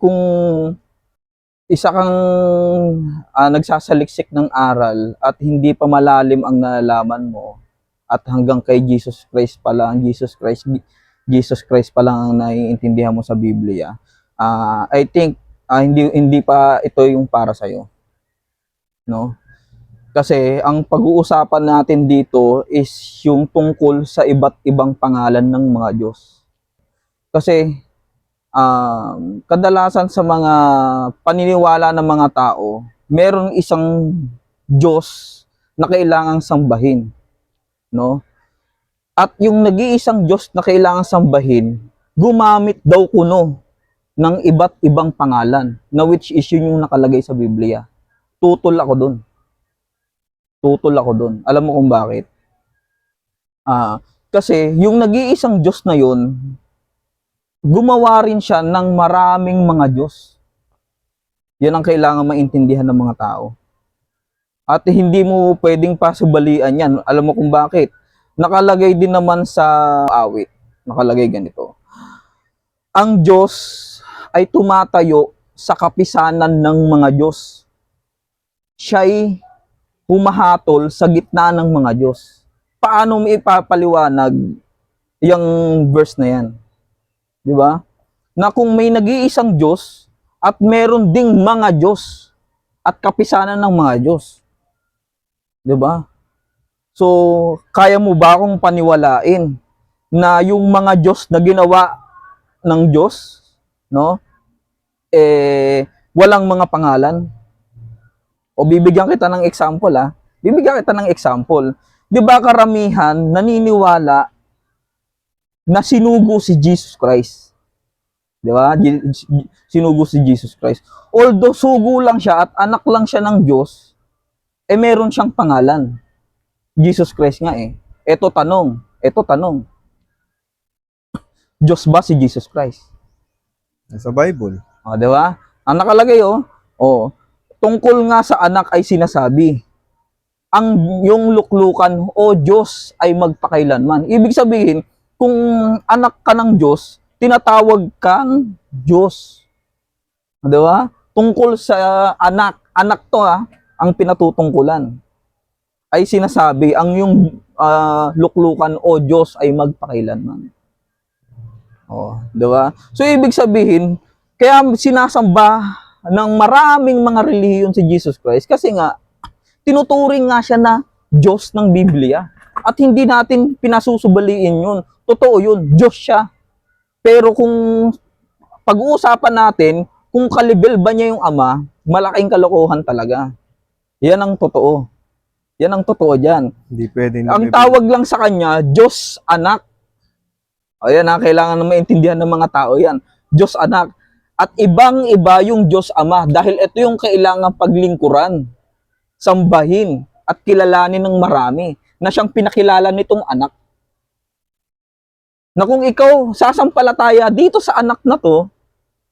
Kung isa kang nagsasaliksik ng aral at hindi pa malalim ang nalalaman mo at hanggang kay Jesus Christ pa lang, Jesus Christ pa lang ang naiintindihan mo sa Biblia, I think hindi pa ito yung para sa iyo, no? Kasi ang pag-uusapan natin dito is yung tungkol sa iba't ibang pangalan ng mga Diyos. Kasi kadalasan sa mga paniniwala ng mga tao, meron isang Diyos na kailangang sambahin, no? At yung nag-iisang Diyos na kailangang sambahin, gumamit daw kuno ng iba't ibang pangalan, na which is yun yung nakalagay sa Biblia. Tutol ako dun. Alam mo kung bakit? Kasi yung nag-iisang Diyos na yun, gumawa rin siya ng maraming mga Diyos. Yan ang kailangan maintindihan ng mga tao. At hindi mo pwedeng pasubalian yan. Alam mo kung bakit? Nakalagay din naman sa awit. Nakalagay ganito. Ang Diyos ay tumatayo sa kapisanan ng mga Diyos. Siya'y humahatol sa gitna ng mga Diyos. Paano mo ipapaliwanag yung verse na yan? Di ba? Na kung may nag-iisang Diyos at meron ding mga Diyos at kapisanan ng mga Diyos. Di ba? So, kaya mo ba akong paniwalain na yung mga Diyos na ginawa ng Diyos, no? Walang mga pangalan? O bibigyan kita ng example, Di ba karamihan naniniwala na sinugo si Jesus Christ? Di ba? Sinugo si Jesus Christ. Although sugo lang siya at anak lang siya ng Diyos, meron siyang pangalan. Jesus Christ nga eh. Ito tanong. Diyos ba si Jesus Christ? Sa Bible. Di ba? Ang nakalagay tungkol nga sa anak ay sinasabi, yung luklukan o Diyos ay magpakailanman. Ibig sabihin, kung anak ka ng Diyos, tinatawag kang Diyos. Di ba? Tungkol sa anak to ang pinatutungkulan. Ay sinasabi, ang yung luklukan o Diyos ay magpakailanman. Di ba? So ibig sabihin, kaya sinasamba ng maraming mga relihiyon si Jesus Christ kasi nga tinuturing nga siya na Diyos ng Biblia at hindi natin pinasusubaliin yun. Totoo yun, Diyos siya. Pero kung pag-uusapan natin kung kalibel ba niya yung Ama, malaking kalokohan talaga. Yan ang totoo. Yan ang totoo dyan. Hindi pwedeng ang tawag lang sa kanya, Diyos Anak. Ayan kailangan na maintindihan ng mga tao yan. Diyos Anak. At ibang-iba yung Diyos Ama dahil ito yung kailangan paglingkuran, sambahin, at kilalanin ng marami na siyang pinakilala nitong anak. Na kung ikaw sasampalataya dito sa anak na to,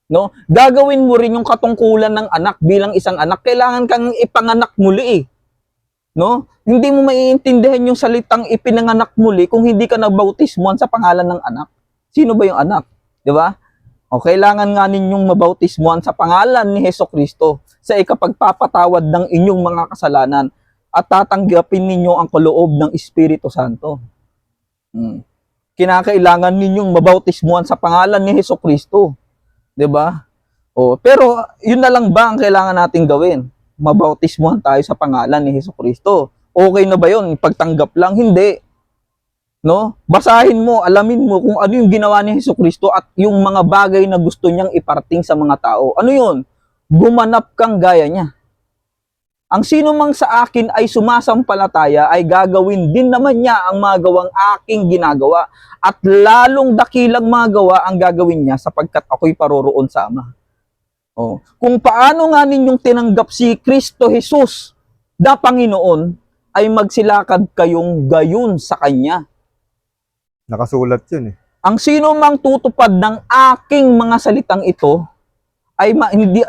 no, gagawin mo rin yung katungkulan ng anak bilang isang anak. Kailangan kang ipanganak muli no? Hindi mo maiintindihan yung salitang ipinanganak muli kung hindi ka nabautismuhan sa pangalan ng anak. Sino ba yung anak? Di ba? O kailangan nga ninyong mabautismuhan sa pangalan ni Hesukristo sa ikapagpapatawad ng inyong mga kasalanan at tatanggapin ninyo ang kaloob ng Espiritu Santo. Kinakailangan ninyong mabautismuhan sa pangalan ni Hesukristo. 'Di ba? Pero yun na lang ba ang kailangan nating gawin? Mabautismuhan tayo sa pangalan ni Hesukristo. Okay na ba yun? Pagtanggap lang? Hindi. No? Basahin mo, alamin mo kung ano yung ginawa ni Hesukristo at yung mga bagay na gusto niyang iparating sa mga tao. Ano yun? Gumanap kang gaya niya. Ang sino mang sa akin ay sumasampalataya ay gagawin din naman niya ang mga gawang aking ginagawa at lalong dakilang mga gawa ang gagawin niya sapagkat ako'y paroroon sa Ama. Kung paano nga ninyong tinanggap si Kristo Jesus na Panginoon ay magsilakad kayong gayon sa Kanya. Nakasulat yun eh. Ang sino mang tutupad ng aking mga salitang ito ay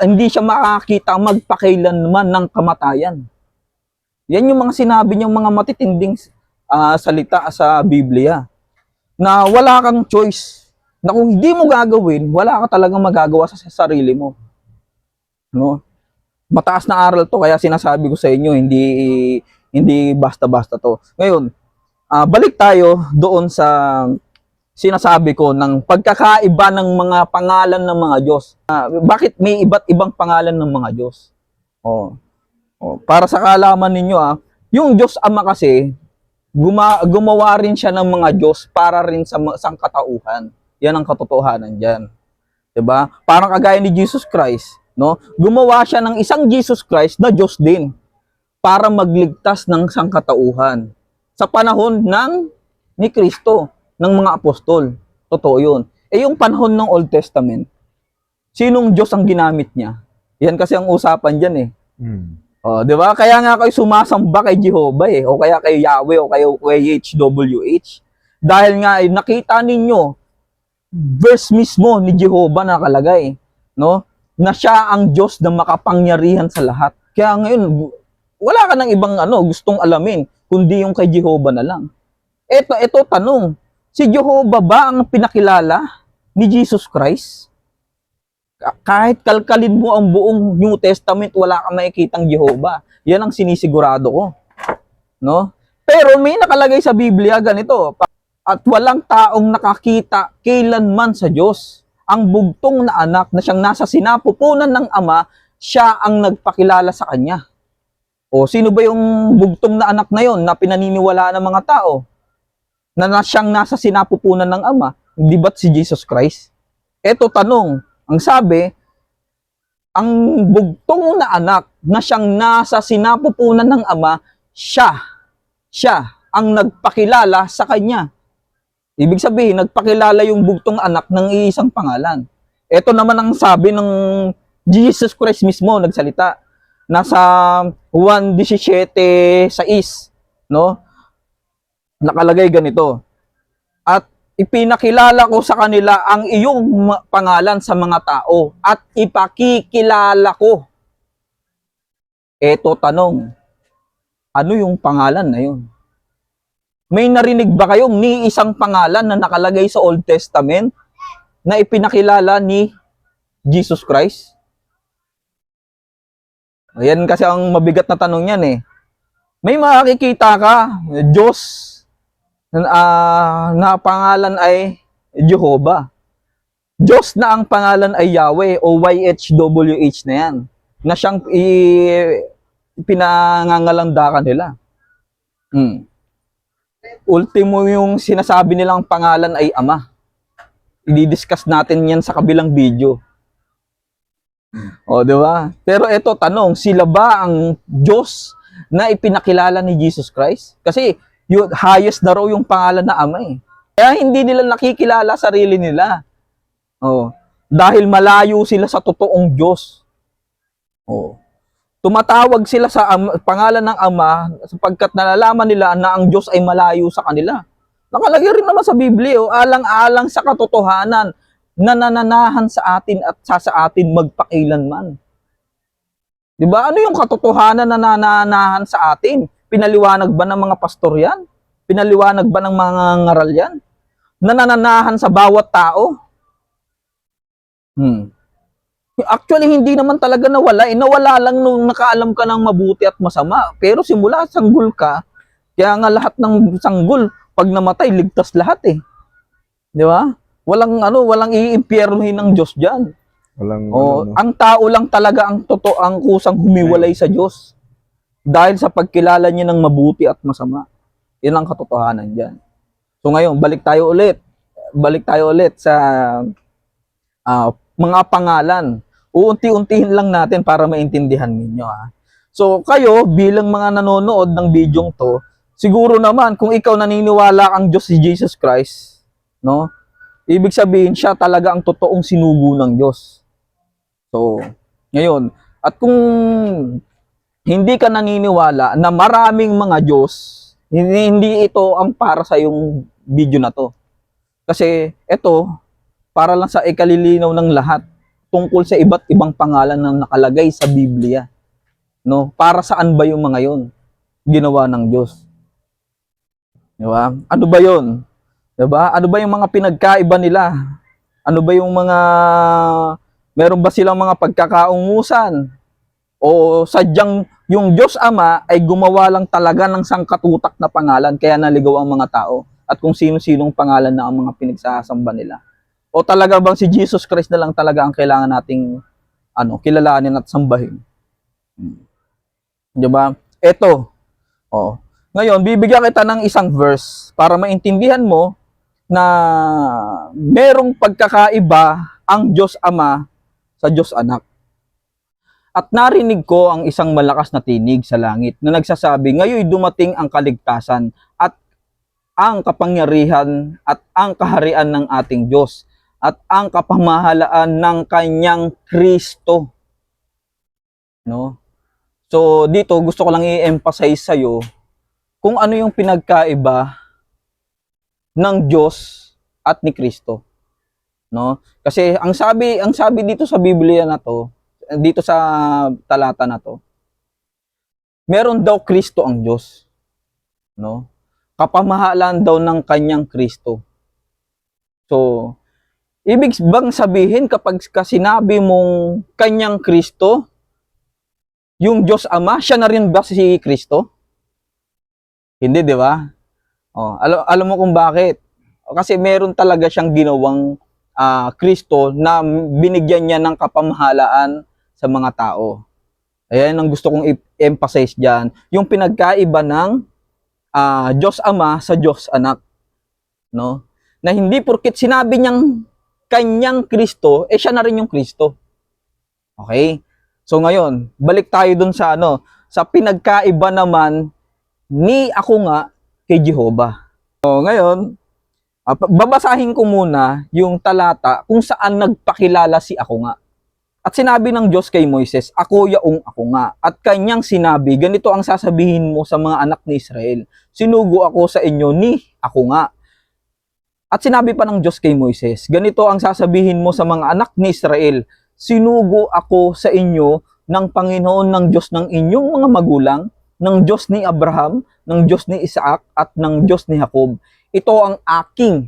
hindi siya makakita magpakailanman ng kamatayan. Yan yung mga sinabi niyang mga matitinding salita sa Biblia. Na wala kang choice. na kung hindi mo gagawin, wala ka talagang magagawa sa sarili mo. No? Mataas na aral to, kaya sinasabi ko sa inyo, hindi basta-basta to. Ngayon, balik tayo doon sa sinasabi ko ng pagkakaiba ng mga pangalan ng mga Diyos. Bakit may iba't ibang pangalan ng mga Diyos? Para sa kaalaman ninyo, yung Diyos Ama kasi, gumawa rin siya ng mga Diyos para rin sa sangkatauhan. Yan ang katotohanan dyan. 'Di ba? Parang kagaya ni Jesus Christ, no? Gumawa siya ng isang Jesus Christ na Diyos din para magligtas ng sangkatauhan sa panahon ni Kristo, ng mga apostol. Totoo 'yun. Yung panahon ng Old Testament, sinong Diyos ang ginamit niya? Yan kasi ang usapan diyan eh. Di ba? Kaya nga kayo sumasamba kay Jehovah o kaya kay Yahweh o kay HWH. Dahil nga nakita ninyo verse mismo ni Jehovah nakalagay, no? Na siya ang Diyos na makapangyarihan sa lahat. Kaya ngayon, wala ka ng ibang gustong alamin kundi yung kay Jehovah na lang. Ito tanong, si Jehovah ba ang pinakilala ni Jesus Christ? Kahit kalkalin mo ang buong New Testament, wala kang makikitang Jehovah. Yan ang sinisigurado ko. No? Pero may nakalagay sa Biblia ganito, at walang taong nakakita kailanman sa Diyos. Ang bugtong na anak na siyang nasa sinapupunan ng Ama, siya ang nagpakilala sa Kanya. Sino ba yung bugtong na anak na yon na pinaniniwalaan ng mga tao? Na siyang nasa sinapupunan ng Ama, di ba't si Jesus Christ? Eto tanong, ang sabi, ang bugtong na anak na siyang nasa sinapupunan ng Ama, siya ang nagpakilala sa Kanya. Ibig sabihin, nagpakilala yung bugtong anak ng iisang pangalan. Ito naman ang sabi ng Jesus Christ mismo, nagsalita. Nasa 1:17:6, no? Nakalagay ganito. At ipinakilala ko sa kanila ang iyong pangalan sa mga tao at ipakikilala ko. Ito tanong, ano yung pangalan na yun? May narinig ba kayong ni isang pangalan na nakalagay sa Old Testament na ipinakilala ni Jesus Christ? Ayan kasi ang mabigat na tanong yan eh. May makikita ka, Diyos, na pangalan ay Jehovah. Diyos na ang pangalan ay Yahweh o YHWH na yan. Na siyang pinangangalandakan nila. Ultimo yung sinasabi nilang pangalan ay Ama. I-discuss natin yan sa kabilang video. Di ba? Pero ito tanong, sila ba ang Diyos na ipinakilala ni Jesus Christ? Kasi yung highest na raw yung pangalan na Ama eh. Kaya hindi nila nakikilala sarili nila. Dahil malayo sila sa totoong Diyos. Tumatawag sila sa pangalan ng Ama sapagkat nalalaman nila na ang Diyos ay malayo sa kanila. Nakalagay rin naman sa Biblia, alang-alang sa katotohanan na nananahan sa atin at sa atin magpakailanman. Di ba? Ano yung katotohanan na nananahan sa atin? Pinaliwanag ba ng mga pastor yan? Pinaliwanag ba ng mga ngaral yan? Nananahan sa bawat tao? Actually, hindi naman talaga nawala. Nawala lang nung nakaalam ka ng mabuti at masama. Pero simula sanggol ka, kaya nga lahat ng sanggol, pag namatay, ligtas lahat eh. Di ba? Walang iimpyernuhin ng Diyos dyan. Ang tao lang talaga ang ang kusang humiwalay sa Diyos. Dahil sa pagkilala niya ng mabuti at masama. Yan ang katotohanan dyan. So ngayon, balik tayo ulit sa mga pangalan. Uunti-untihin lang natin para maintindihan ninyo. So kayo bilang mga nanonood ng bidyong to, siguro naman kung ikaw naniniwala kang Diyos si Jesus Christ, no? Ibig sabihin siya talaga ang totoong sinugo ng Diyos. So, ngayon, at kung hindi ka naniniwala na maraming mga Diyos, hindi ito ang para sa yung video na to. Kasi ito para lang sa ikalilinaw ng lahat tungkol sa iba't ibang pangalan na nakalagay sa Biblia. No? Para saan ba yung mga yon ginawa ng Diyos? Di ba? Ano ba yon? Di ba? Ano ba yung mga pinagkaiba nila Ano ba yung mga, meron ba silang mga pagkakaungusan? O sadyang yung Diyos Ama ay gumawa lang talaga ng sangkatutak na pangalan kaya naligaw ang mga tao at kung sino-sinong pangalan na ang mga pinagsasamba nila. O talaga bang si Jesus Christ na lang talaga ang kailangan nating kilalanin at sambahin? 'Di ba? Ito. Oh. Ngayon, bibigyan kita ng isang verse para maintindihan mo na merong pagkakaiba ang Diyos Ama sa Diyos Anak. At narinig ko ang isang malakas na tinig sa langit na nagsasabi, ngayoy dumating ang kaligtasan at ang kapangyarihan at ang kaharian ng ating Diyos at ang kapamahalaan ng kanyang Kristo. No? So dito gusto ko lang i-emphasize sa iyo kung ano yung pinagkaiba ng Diyos at ni Kristo. No? Kasi ang sabi dito sa Biblia na to, dito sa talata na to, meron daw Kristo ang Diyos. No? Kapamahalaan daw ng kanyang Kristo. So, ibig bang sabihin kapag sinabi mong kanyang Kristo, yung Diyos Ama, siya na rin ba si Kristo? Hindi, di ba? Oh, alam mo kung bakit? Kasi meron talaga siyang ginawang Kristo na binigyan niya ng kapamahalaan sa mga tao. Ayan ang gusto kong i-emphasize diyan, yung pinagkaiba ng Diyos Ama sa Diyos Anak, no? Na hindi porket sinabi niyang kanyang Kristo, siya na rin yung Kristo. Okay? So ngayon, balik tayo dun sa sa pinagkaiba naman ni ako nga kay Jehovah. So ngayon, babasahin ko muna yung talata kung saan nagpakilala si ako nga. At sinabi ng Diyos kay Moises, ako yaong ako nga. At kanyang sinabi, ganito ang sasabihin mo sa mga anak ni Israel. Sinugo ako sa inyo ni ako nga. At sinabi pa ng Diyos kay Moises, ganito ang sasabihin mo sa mga anak ni Israel. Sinugo ako sa inyo ng Panginoon ng Diyos ng inyong mga magulang, ng Diyos ni Abraham, ng Diyos ni Isaac, at ng Diyos ni Jacob. Ito ang aking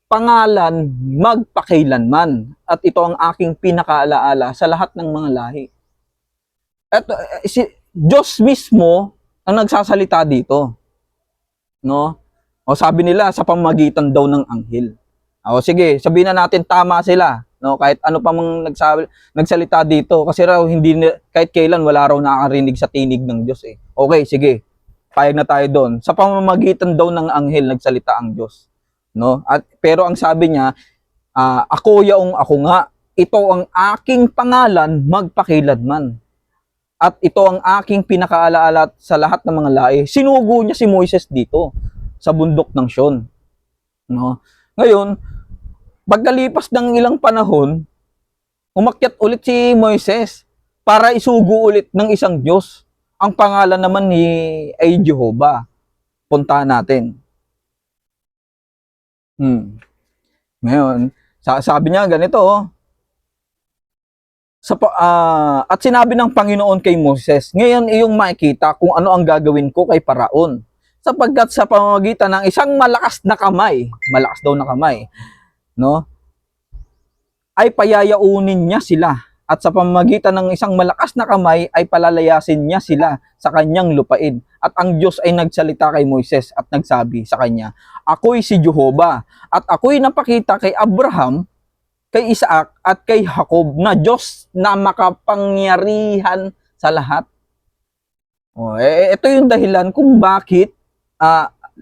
pangalan magpakailanman at ito ang aking pinakaalaala sa lahat ng mga lahi. At si Diyos mismo ang nagsasalita dito. No? O sabi nila sa pamamagitan daw ng anghel. O sige, sabihin na natin tama sila. No, kahit ano pa mang nagsalita dito kasi raw kahit kailan wala raw nakakarinig sa tinig ng Diyos eh. Okay, sige. Payag na tayo doon. Sa pamamagitan daw ng anghel nagsalita ang Diyos. No? Pero ang sabi niya, ako yaong ako nga, ito ang aking pangalan magpakailanman. At ito ang aking pinakaalaala sa lahat ng mga lahi. Sinugo niya si Moises dito sa bundok ng Sion. No? Ngayon, pagkalipas ng ilang panahon, umakyat ulit si Moises para isugo ulit ng isang Diyos. Ang pangalan naman ay Jehovah. Puntahan natin. Ngayon, sabi niya ganito, at sinabi ng Panginoon kay Moses, ngayon iyong makikita kung ano ang gagawin ko kay Paraon. Sapagkat sa pamamagitan ng isang malakas na kamay, malakas daw na kamay, no? Ay payayaunin niya sila. At sa pamamagitan ng isang malakas na kamay ay palalayasin niya sila sa kanyang lupain. At ang Diyos ay nagsalita kay Moises at nagsabi sa kanya, ako'y si Jehovah at ako'y napakita kay Abraham, kay Isaac at kay Jacob na Diyos na makapangyarihan sa lahat. Ito yung dahilan kung bakit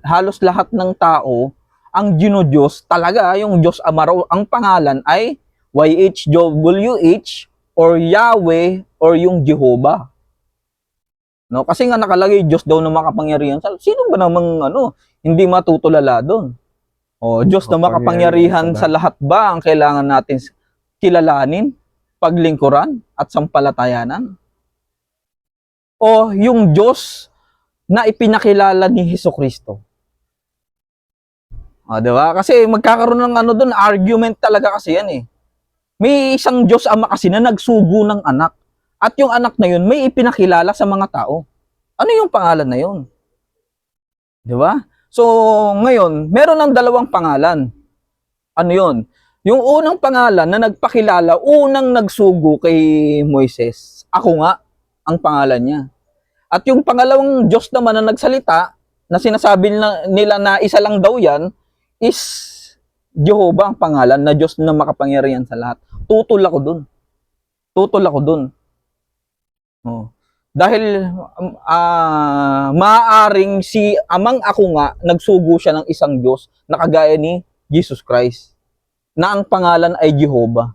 halos lahat ng tao ang Diyos talaga, yung Diyos Ama ang pangalan ay YHWH or Yahweh or yung Jehovah. No, kasi nga nakalagay Diyos daw na makapangyarihan. Sino ba namang hindi matutulala doon? Diyos na makapangyarihan sa lahat ba ang kailangan natin kilalanin, paglingkuran at sampalatayanan? O yung Diyos na ipinakilala ni Hesukristo? Di ba? Kasi magkakaroon ng doon, argument talaga kasi yan eh. May isang Diyos Ama kasi na nagsugo ng anak. At yung anak na yun, may ipinakilala sa mga tao. Ano yung pangalan na yun? Di ba? So, ngayon, meron ng dalawang pangalan. Ano yun? Yung unang pangalan na nagpakilala, unang nagsugo kay Moises, ako nga ang pangalan niya. At yung pangalawang Diyos naman na nagsalita, na sinasabi nila na isa lang daw yan, is Jehovah ang pangalan na Diyos na makapangyarihan sa lahat. Tutol ako dun. Tutol ako dun. Oh. Dahil maaaring si amang ako nga, nagsugo siya ng isang Diyos na kagaya ni Jesus Christ, na ang pangalan ay Jehovah.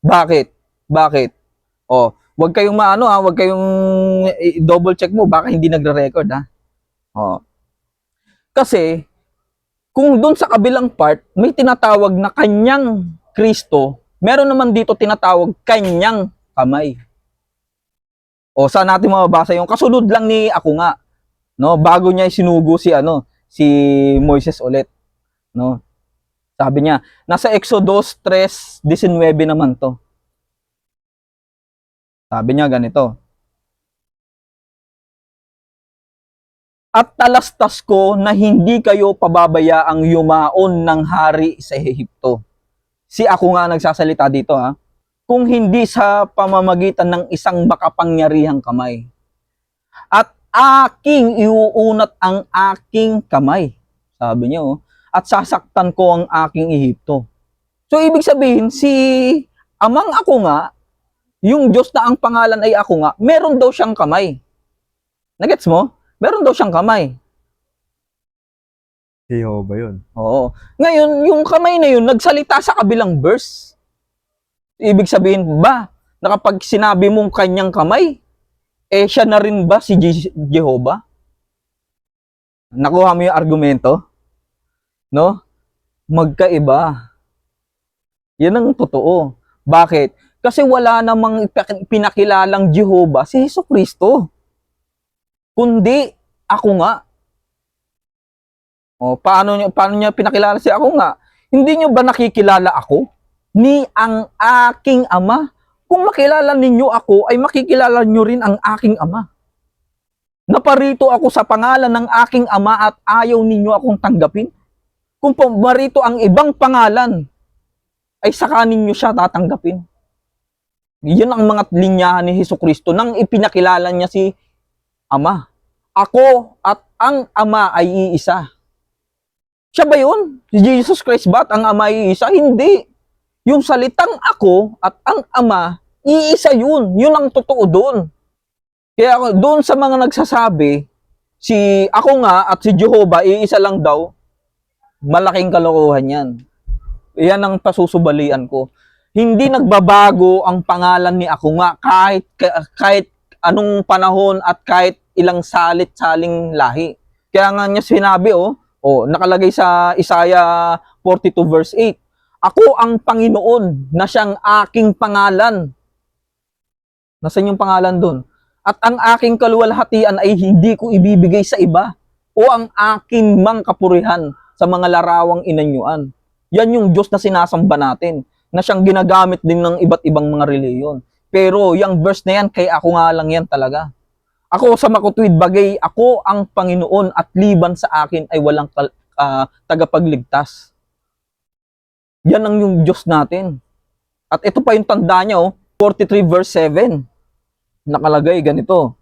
Bakit? Bakit? Oh, wag kayong wag kayong double check mo baka hindi nagre-record ha. Oh. Kasi kung doon sa kabilang part may tinatawag na kanyang Kristo, meron naman dito tinatawag kanyang kamay. O saan natin mababasa yung kasunod lang ni ako nga, no? Bago niya sinugo si Moises ulit, no? Sabi niya, nasa Exodus 3:19 naman to. Sabi niya ganito. At talastas ko na hindi kayo pababayaang yumaon ng hari sa Ehipto. Si ako nga nagsasalita dito ha. Kung hindi sa pamamagitan ng isang makapangyarihang kamay. At aking iuunat ang aking kamay. Sabi niya at sasaktan ko ang aking Ehipto. So ibig sabihin, si amang ako nga, yung Diyos na ang pangalan ay ako nga, meron daw siyang kamay. Nagets mo? Meron daw siyang kamay. Jehovah yun. Oo. Ngayon, yung kamay na yun, nagsalita sa kabilang verse. Ibig sabihin ba, na kapag sinabi mong kanyang kamay, siya na rin ba si Jehovah? Nakuha mo yung argumento? No? Magkaiba. Yan ang totoo. Bakit? Kasi wala namang pinakilalang Jehovah si Jesucristo. Kundi ako nga. Paano niya pinakilala si ako nga? Hindi niyo ba nakikilala ako? Ni ang aking ama. Kung makilala ninyo ako, ay makikilala nyo rin ang aking ama. Naparito ako sa pangalan ng aking ama at ayaw ninyo akong tanggapin. Kung marito ang ibang pangalan, ay saka ninyo siya tatanggapin. Yan ang mga linyahan ni Jesucristo nang ipinakilala niya si Ama. Ako at ang Ama ay iisa. Siya ba yun? Si Jesus Christ ba at ang Ama ay iisa? Hindi. Yung salitang ako at ang Ama, iisa yun. Yun ang totoo doon. Kaya doon sa mga nagsasabi, si ako nga at si Jehovah, iisa lang daw, malaking kalokohan yan. Yan ang pasusubalian ko. Hindi nagbabago ang pangalan ni ako nga kahit anong panahon at kahit ilang salit-saling lahi. Kaya nga niya sinabi, nakalagay sa Isaiah 42 verse 8, ako ang Panginoon na siyang aking pangalan. Nasaan yung pangalan doon? At ang aking kaluwalhatian ay hindi ko ibibigay sa iba o ang aking mangkapurihan sa mga larawang inanyuan. Yan yung Diyos na sinasamba natin, na siyang ginagamit din ng iba't ibang mga reliyon. Pero yung verse na yan, kay ako nga lang yan talaga. Ako sa makutwid bagay, ako ang Panginoon at liban sa akin ay walang tagapagligtas. Yan ang yung Diyos natin. At ito pa yung tanda niya, 43 verse 7. Nakalagay ganito.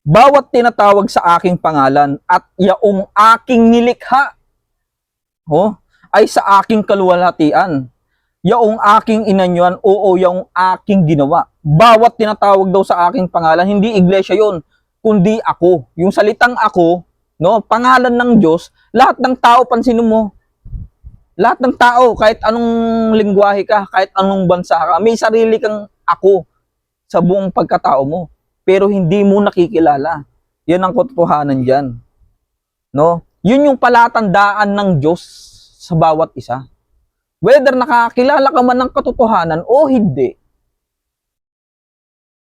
Bawat tinatawag sa aking pangalan at yaong aking nilikha, ay sa aking kaluwalhatian. Yaong aking inanyuan, yaong aking ginawa. Bawat tinatawag daw sa aking pangalan, hindi iglesia yon, kundi ako. Yung salitang ako, pangalan ng Diyos, lahat ng tao, pansinin mo, lahat ng tao, kahit anong lingwahe ka, kahit anong bansa ka, may sarili kang ako sa buong pagkatao mo. Pero hindi mo nakikilala. Yan ang katotohanan dyan. Yun yung palatandaan ng Diyos sa bawat isa. Whether nakakilala ka man ng katotohanan o hindi,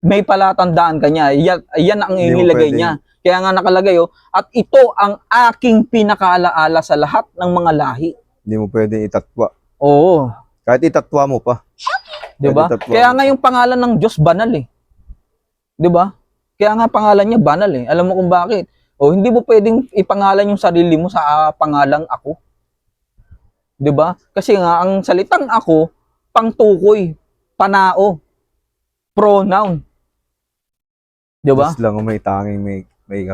may palatandaan ka niya. Yan ang inilagay niya. Kaya nga nakalagay, at ito ang aking pinakaalaala sa lahat ng mga lahi. Hindi mo pwedeng itatwa. Oo. Kahit itatwa mo pa. Diba? Kaya nga yung pangalan ng Diyos banal eh. Diba? Kaya nga pangalan niya banal eh. Alam mo kung bakit? Hindi mo pwedeng ipangalan yung sarili mo sa pangalang ako. 'Di ba? Kasi nga ang salitang ako pangtukoy, panao, pronoun. Di ba? Diyos lang ang may tanging may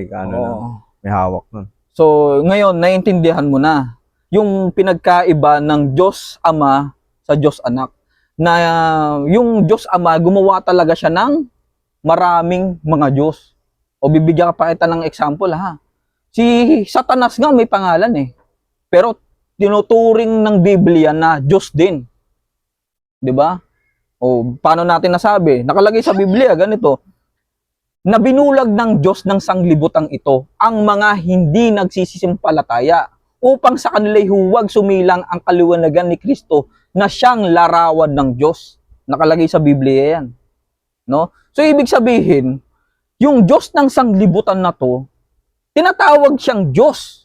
ano lang, Oo. may hawak nun. So, ngayon, naiintindihan mo na yung pinagkaiba ng Diyos Ama sa Diyos Anak. Na yung Diyos Ama, gumawa talaga siya ng maraming mga Diyos. O bibigyan ka pa kita ng example ha. Si Satanas nga may pangalan eh. Pero tinuturing ng Biblia na Diyos din. 'Di ba? O paano natin nasabi? Nakalagay sa Biblia ganito. Na binulag ng Diyos ng sanglibutang ito ang mga hindi nagsisisimpalataya upang sa kanila'y huwag sumilang ang kaliwanagan ni Kristo na siyang larawan ng Diyos. Nakalagay sa Biblia yan. No? So ibig sabihin, yung Diyos ng sanglibutan na to, tinatawag siyang Diyos.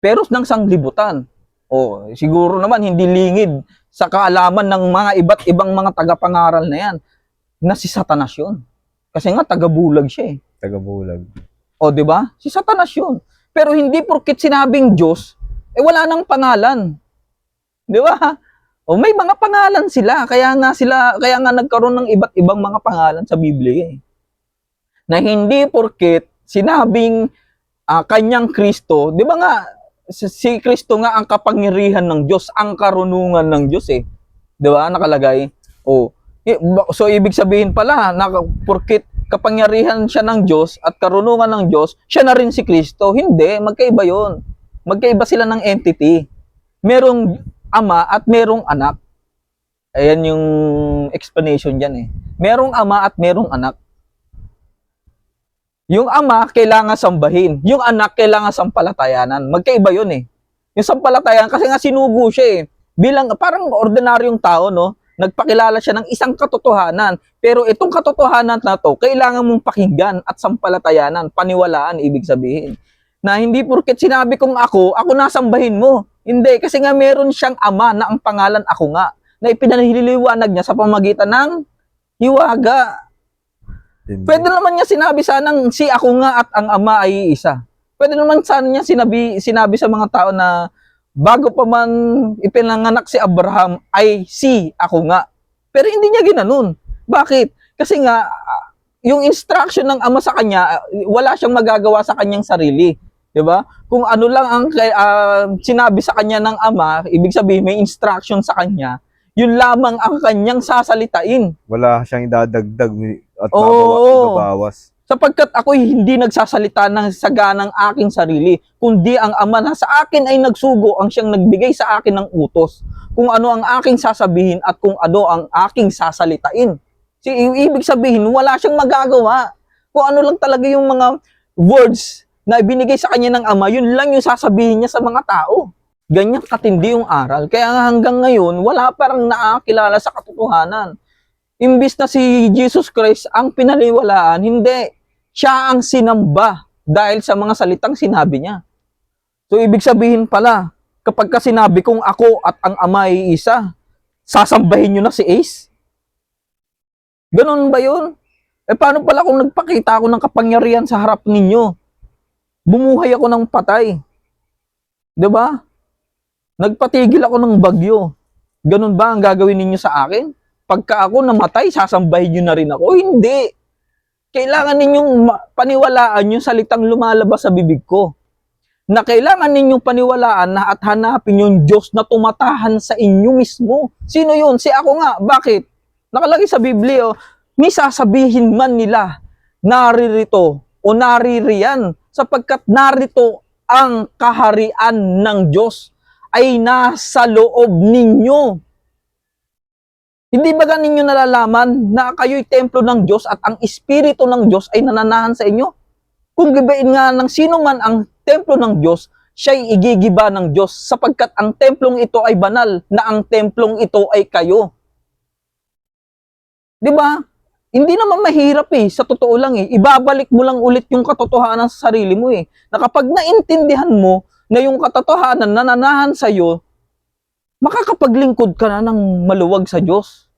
Pero ng sanglibutan. O siguro naman hindi lingid sa kaalaman ng mga iba't ibang mga tagapangaral na yan na si Satanas yun. Kasi nga tagabulag siya eh. Tagabulag. O, di ba? Si Satanas yun. Pero hindi porkit sinabing Diyos, eh wala nang pangalan. Di ba? O may mga pangalan sila, kaya nga nagkaroon ng iba't ibang mga pangalan sa Biblia eh. Na hindi porkit sinabing kanyang Kristo, di ba nga si Kristo nga ang kapangyarihan ng Diyos, ang karunungan ng Diyos eh. Di ba? Nakalagay. O, so ibig sabihin pala na porkit kapangyarihan siya ng Diyos at karunungan ng Diyos, siya na rin si Kristo. Hindi, magkaiba yon. Magkaiba sila ng entity. Merong ama at merong anak. Ayan yung explanation dyan eh. Merong ama at merong anak. Yung ama, kailangan sambahin. Yung anak, kailangan sampalatayanan. Magkaiba yun eh. Yung sampalatayanan, kasi nga sinugo siya eh. Bilang, parang ordinaryong tao, no? Nagpakilala siya ng isang katotohanan. Pero itong katotohanan na to, kailangan mong pakinggan at sampalatayanan, paniwalaan, ibig sabihin. Na hindi porket sinabi kong ako nasambahin mo. Hindi, kasi nga meron siyang ama na ang pangalan ako nga, na ipinaniliwanag niya sa pamagitan ng hiwaga. Hindi. Pwede naman niya sinabi sanang si ako nga at ang ama ay isa. Pwede naman sana niya sinabi sa mga tao na bago pa man ipinanganak si Abraham ay si ako nga. Pero hindi niya ginanon. Bakit? Kasi nga yung instruction ng ama sa kanya, wala siyang magagawa sa kanyang sarili. 'Di ba? Kung ano lang ang sinabi sa kanya ng ama, ibig sabihin may instruction sa kanya, yun lamang ang kanyang sasalitain. Wala siyang idadagdag at Oo. babawas. Sapagkat ako'y hindi nagsasalita ng saganang aking sarili, kundi ang ama na sa akin ay nagsugo ang siyang nagbigay sa akin ng utos, kung ano ang aking sasabihin at kung ano ang aking sasalitain. Ibig sabihin, wala siyang magagawa. Kung ano lang talaga yung mga words na ibinigay sa kanya ng ama, yun lang yung sasabihin niya sa mga tao. Ganyan katindi yung aral. Kaya nga hanggang ngayon, wala parang nakakilala sa katotohanan. Imbis na si Jesus Christ ang pinaniwalaan, hindi. Siya ang sinamba dahil sa mga salitang sinabi niya. So, ibig sabihin pala, kapag ka sinabi kong ako at ang ama ay isa, sasambahin nyo na si Ace? Ganun ba yun? Eh, paano pala kung nagpakita ako ng kapangyarihan sa harap ninyo? Bumuhay ako ng patay. 'Di ba? Nagpatigil ako ng bagyo. Ganun ba ang gagawin ninyo sa akin? Pagka ako namatay, sasambahin nyo na rin ako? Hindi. Kailangan ninyong paniwalaan yung salitang lumalabas sa bibig ko. Na kailangan ninyong paniwalaan na at hanapin yung Diyos na tumatahan sa inyo mismo. Sino yun? Si ako nga. Bakit? Nakalagay sa Biblia, may sasabihin man nila, naririto o naririyan, sapagkat narito ang kaharian ng Diyos ay nasa loob ninyo. Hindi ba ninyo nalalaman na kayo'y templo ng Diyos at ang Espiritu ng Diyos ay nananahan sa inyo? Kung gibain nga ng sino man ang templo ng Diyos, siya'y igigiba ng Diyos sapagkat ang templong ito ay banal, na ang templong ito ay kayo. Di ba? Hindi naman mahirap eh, sa totoo lang eh. Ibabalik mo lang ulit yung katotohanan sa sarili mo eh. Na kapag naintindihan mo na yung katotohanan nananahan sa iyo, makakapaglingkod ka na ng maluwag sa Diyos.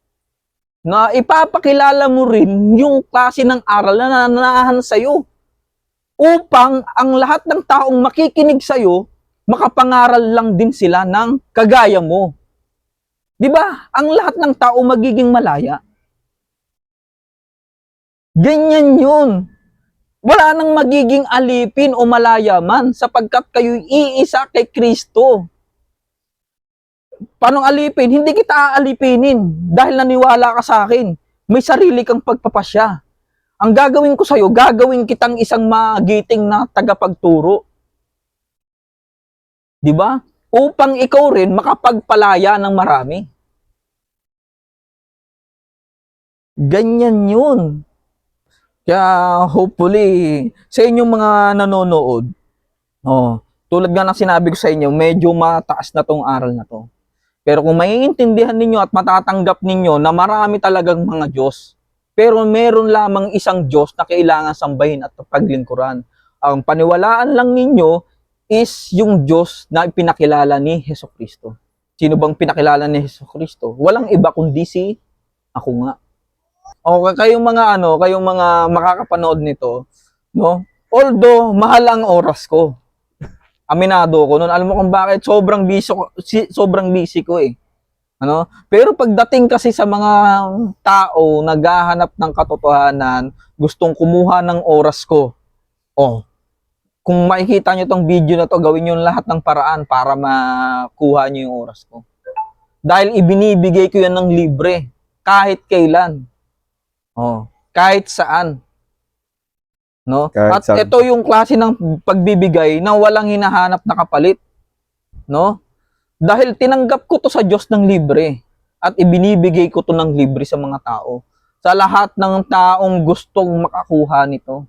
Na ipapakilala mo rin yung klase ng aral na nananahan sa iyo. Upang ang lahat ng taong makikinig sa iyo, makapangaral lang din sila ng kagaya mo. Di ba? Ang lahat ng tao magiging malaya. Ganyan yun. Wala nang magiging alipin o malaya man sapagkat kayo'y iisa kay Kristo. Paano alipin? Hindi kita aalipinin dahil naniwala ka sa akin. May sarili kang pagpapasya. Ang gagawin ko sa'yo, gagawin kitang isang magiting na tagapagturo. Di ba? Upang ikaw rin makapagpalaya ng marami. Ganyan yun. Kaya hopefully, sa inyong mga nanonood, tulad nga ng sinabi ko sa inyo, medyo mataas na tong aral na to. Pero kung maiintindihan ninyo at matatanggap ninyo na marami talagang mga Diyos, pero meron lamang isang Diyos na kailangan sambahin at paglingkuran. Ang paniwalaan lang ninyo is yung Diyos na pinakilala ni Hesukristo. Sino bang pinakilala ni Hesukristo? Walang iba kundi si ako nga. Okay, kayong mga makakapanood nito, no? Although mahal ang oras ko. Aminado ko noon. Alam mo kung bakit? Sobrang busy ko eh. Ano? Pero pagdating kasi sa mga tao naghahanap ng katotohanan, gustong kumuha ng oras ko. Kung makikita nyo tong video na to, gawin nyo lahat ng paraan para makuha nyo yung oras ko. Dahil ibinibigay ko yan ng libre. Kahit kailan. Kahit saan. No? Kahit At saan. ito yung klase ng pagbibigay na walang hinahanap na kapalit. No? Dahil tinanggap ko to sa Diyos ng libre at ibinibigay ko to ng libre sa mga tao. Sa lahat ng taong gustong makakuha nito.